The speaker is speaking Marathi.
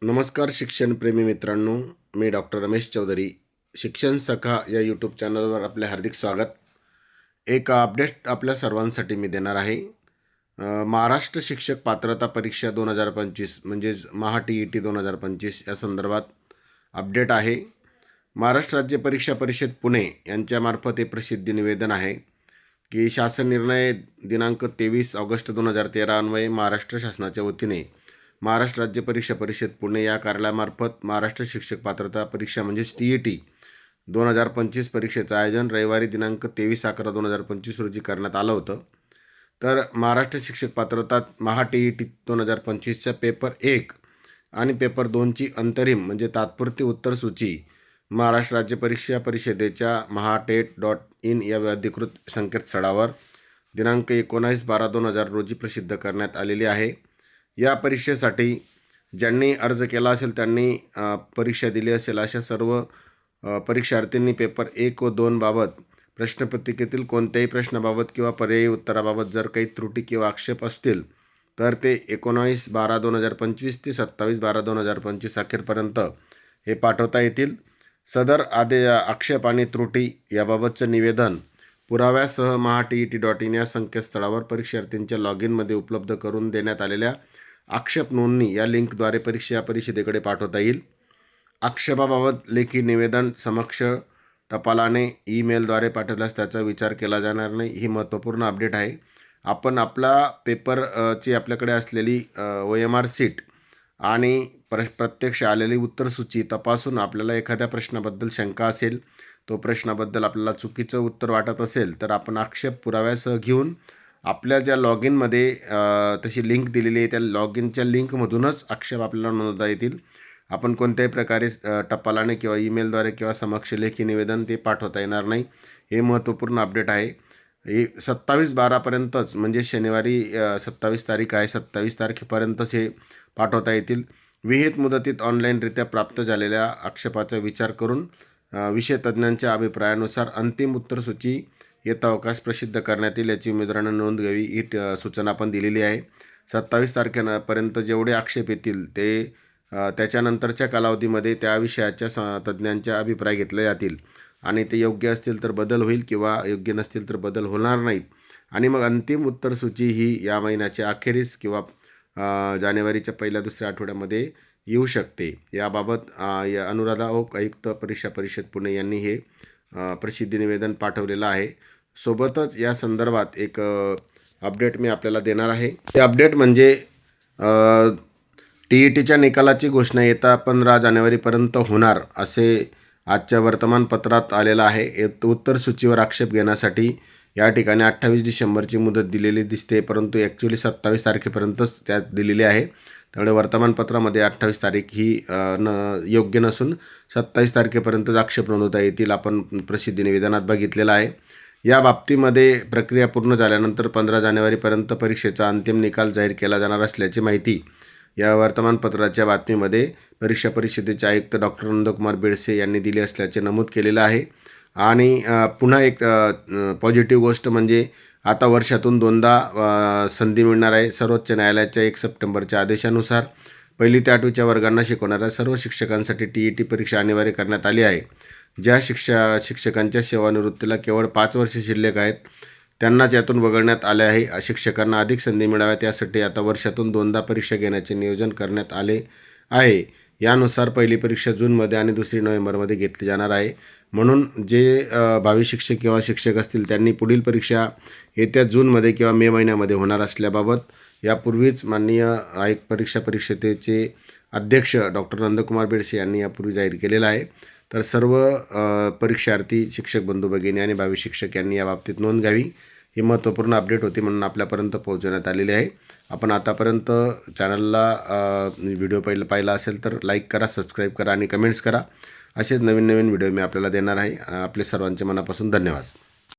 नमस्कार शिक्षणप्रेमी मित्रांनो, मी डॉक्टर रमेश चौधरी. शिक्षण सखा या यूट्यूब चॅनलवर आपले हार्दिक स्वागत. एक अपडेट आपल्या सर्वांसाठी मी देणार आहे. महाराष्ट्र शिक्षक पात्रता परीक्षा 2025 म्हणजेच महा-TET 2025 या संदर्भात अपडेट आहे. महाराष्ट्र राज्य परीक्षा परिषद पुणे यांच्यामार्फत हे प्रसिद्धी निवेदन आहे की शासन निर्णय दिनांक 23 ऑगस्ट 2013 अन्वये महाराष्ट्र शासनाच्या वतीने महाराष्ट्र राज्य परीक्षा परिषद पुणे या कार्यालयामार्फत महाराष्ट्र शिक्षक पात्रता परीक्षा म्हणजेच TET 2025 परीक्षेचं आयोजन रविवारी दिनांक 23/11/2025 रोजी करण्यात आलं होतं. तर महाराष्ट्र शिक्षक पात्रता महा-TET 2025च्या पेपर 1 आणि पेपर 2ची अंतरिम म्हणजे तात्पुरती उत्तरसूची महाराष्ट्र राज्य परीक्षा परिषदेच्या mahatet.in या अधिकृत संकेतस्थळावर दिनांक 19/12/2000 रोजी प्रसिद्ध करण्यात आलेली आहे. या परीक्षेसाठी ज्यांनी अर्ज केला असेल त्यांनी परीक्षा दिली असेल अशा सर्व परीक्षार्थींनी पेपर 1 व 2 बाबत प्रश्नपत्रिकेतील कोणत्याही प्रश्नाबाबत किंवा पर्यायी उत्तराबाबत जर काही त्रुटी किंवा आक्षेप असतील तर ते 19/12/2025 ते 27/12/2025 अखेरपर्यंत हे पाठवता येतील. सदर आक्षेप आणि त्रुटी याबाबतचं निवेदन पुराव्यासह mahatet.in या संकेतस्थळावर परीक्षार्थींच्या लॉगिनमध्ये उपलब्ध करून देण्यात आलेल्या आक्षेप नोंदणी या लिंकद्वारे परीक्षा परिषदेकडे पाठवता येईल. आक्षेपाबाबत लेखी निवेदन समक्ष टपालाने ईमेलद्वारे पाठवल्यास त्याचा विचार केला जाणार नाही. ही महत्त्वपूर्ण अपडेट आहे. आपण आपला पेपरची आपल्याकडे असलेली OMR सीट आणि प्रत्यक्ष आलेली उत्तरसूची तपासून आपल्याला एखाद्या प्रश्नाबद्दल शंका असेल, तो प्रश्नाबद्दल आपल्याला चुकीचं उत्तर वाटत असेल तर आपण आक्षेप पुराव्यासह घेऊन आपल्या ज्या लॉगिनमध्ये तशी लिंक दिलेली आहे त्या लॉगिनच्या लिंकमधूनच आक्षेप आपल्याला नोंदवता येतील. आपण कोणत्याही प्रकारे टपालाने किंवा ईमेलद्वारे किंवा समक्ष लेखी निवेदन ते पाठवता येणार नाही. हे महत्त्वपूर्ण अपडेट आहे. हे 27/12पर्यंतच म्हणजे शनिवारी 27 तारीख आहे, 27 तारखेपर्यंतच हे पाठवता येतील. विहित मुदतीत ऑनलाईनरित्या प्राप्त झालेल्या आक्षेपाचा विचार करून विषय तज्ज्ञांच्या अभिप्रायानुसार अंतिम उत्तरसूची येता अवकाश प्रसिद्ध करण्यात येईल याची उमेदवारांना नोंद घ्यावी ही सूचना पण दिलेली आहे. 27 तारखेपर्यंत जेवढे आक्षेप येतील ते त्याच्यानंतरच्या कालावधीमध्ये त्या विषयाच्या तज्ज्ञांच्या अभिप्राय घेतले जातील आणि ते योग्य असतील तर बदल होईल किंवा योग्य नसतील तर बदल होणार नाहीत आणि मग अंतिम उत्तरसूची ही या महिन्याच्या अखेरीस किंवा जानेवारीच्या पहिल्या-दुसऱ्या आठवड्यामध्ये येऊ शकते. याबाबत अनुराधा ओक आयुक्त परीक्षा परिषद पुणे यांनी हे प्रसिद्धी निवेदन पाठवलेलं आहे. सोबतच या संदर्भात एक अपडेट मी आपल्याला देणार आहे. ते अपडेट म्हणजे TETच्या निकालाची घोषणा येता 15 जानेवारीपर्यंत होणार असे आजच्या वर्तमानपत्रात आलेलं आहे. उत्तरसूचीवर आक्षेप घेण्यासाठी या ठिकाणी 28 डिसेंबरची मुदत दिलेली दिसते, परंतु ॲक्च्युली 27 तारखेपर्यंतच त्यात दिलेली आहे. त्यामुळे वर्तमानपत्रामध्ये 28 तारीख ही योग्य नसून 27 तारखेपर्यंतच आक्षेप नोंदवता येतील. आपण प्रसिद्धी निवेदनात बघितलेलं आहे. या बाबतीमध्ये प्रक्रिया पूर्ण झाल्यानंतर 15 जानेवारीपर्यंत परीक्षेचा अंतिम निकाल जाहीर केला जाणार असल्याची माहिती या वर्तमानपत्राच्या बातमीमध्ये परीक्षा परिषदेचे आयुक्त डॉक्टर नंदकुमार बेडसे यांनी दिली असल्याचे नमूद केलेलं आहे. आणि पुन्हा एक पॉझिटिव्ह गोष्ट म्हणजे आता वर्षातून 2दा संधी मिळणार आहे. सर्वोच्च न्यायालयाच्या 1 सप्टेंबरच्या आदेशानुसार 1ली ते 8वीच्या वर्गांना शिकवणाऱ्या सर्व शिक्षकांसाठी TET परीक्षा अनिवार्य करण्यात आली आहे. ज्या शिक्षकांच्या सेवानिवृत्तीला केवळ 5 वर्ष शिल्लक आहेत त्यांनाच यातून वगळण्यात आले आहे. शिक्षकांना अधिक संधी मिळाव्यात यासाठी आता वर्षातून 2दा परीक्षा घेण्याचे नियोजन करण्यात आले आहे. यानुसार पहिली परीक्षा जूनमध्ये आणि दुसरी नोव्हेंबरमध्ये घेतली जाणार आहे. म्हणून जे भावी शिक्षक किंवा शिक्षक असतील त्यांनी पुढील परीक्षा येत्या जूनमध्ये किंवा मे महिन्यामध्ये होणार असल्याबाबत यापूर्वीच माननीय आयुक्त परीक्षा परिषदेचे अध्यक्ष डॉक्टर नंदकुमार बेडसे यांनी यापूर्वी जाहीर केलेलं आहे. तर सर्व परीक्षार्थी, शिक्षक बंधू भगिनी आणि भावी शिक्षक यांनी याबाबतीत नोंद घ्यावी. ही महत्त्वपूर्ण अपडेट होती म्हणून आपल्यापर्यंत पोहोचवण्यात आलेली आहे. आपण आतापर्यंत चॅनलला व्हिडिओ पाहिला असेल तर लाईक करा, सबस्क्राईब करा आणि कमेंट्स करा. असेच नवीन व्हिडिओ मी आपल्याला देणार आहे. आपले सर्वांचे मनापासून धन्यवाद.